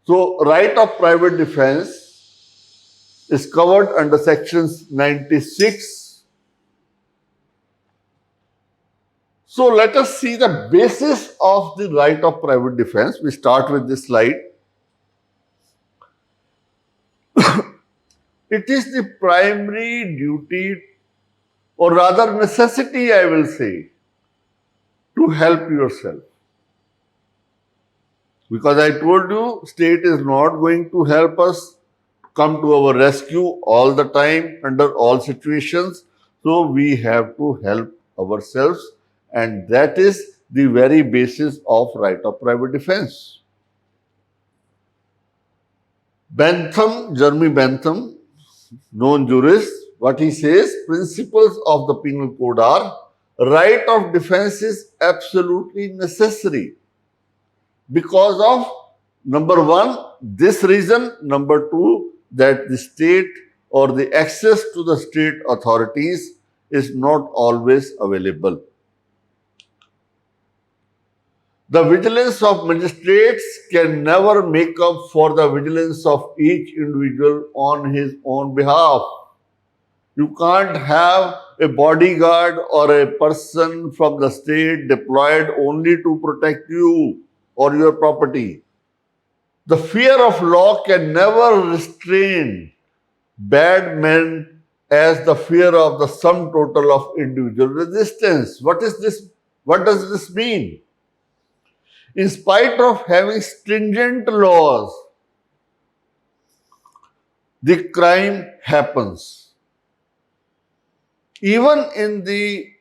So, right of private defense is covered under sections 96. So, let us see the basis of the right of private defense. We start with this slide. It is the primary duty, or rather necessity, I will say, to help yourself. Because I told you, state is not going to help us come to our rescue all the time, under all situations. So we have to help ourselves, and that is the very basis of right of private defense. Bentham, Jeremy Bentham, known jurist, what he says, principles of the penal code are: right of defense is absolutely necessary because of, number one, this reason, number two, that the state or the access to the state authorities is not always available. The vigilance of magistrates can never make up for the vigilance of each individual on his own behalf. You can't have a bodyguard or a person from the state deployed only to protect you or your property. The fear of law can never restrain bad men as the fear of the sum total of individual resistance. What is this? What does this mean? In spite of having stringent laws, the crime happens. Even in the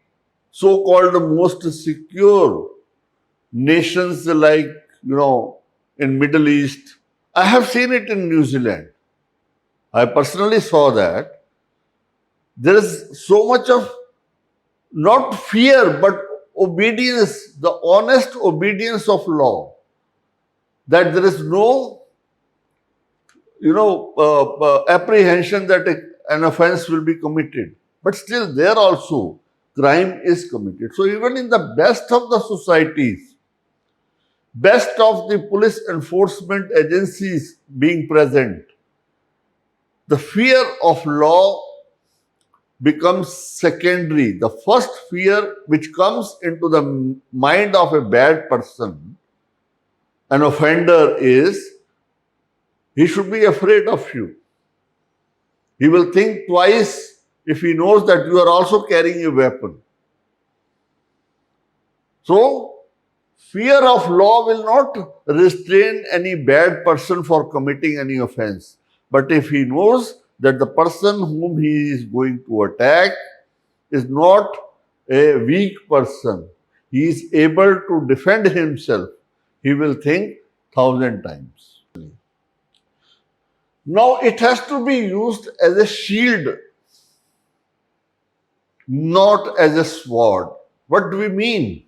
so-called most secure nations like, in Middle East, I have seen it in New Zealand. I personally saw that. There is so much of not fear, but obedience, the honest obedience of law, that there is no, apprehension that an offense will be committed. But still, there also, crime is committed. So even in the best of the societies, best of the police enforcement agencies being present, the fear of law becomes secondary. The first fear which comes into the mind of a bad person, an offender, is he should be afraid of you. He will think twice if he knows that you are also carrying a weapon. So, fear of law will not restrain any bad person for committing any offense. But if he knows that the person whom he is going to attack is not a weak person, he is able to defend himself, he will think 1,000 times. Now it has to be used as a shield, not as a sword. What do we mean?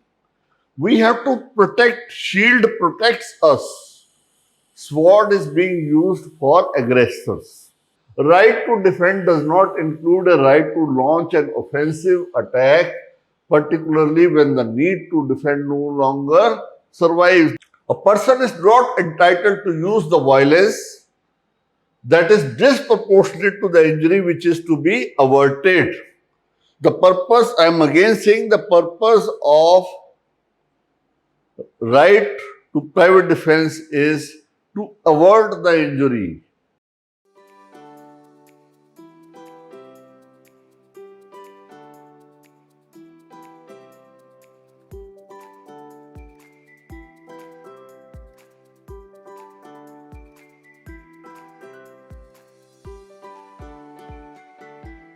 We have to protect. Shield protects us. Sword is being used for aggressors. Right to defend does not include a right to launch an offensive attack, particularly when the need to defend no longer survives. A person is not entitled to use the violence that is disproportionate to the injury which is to be averted. The purpose, I am again saying, the purpose of right to private defense is to avert the injury.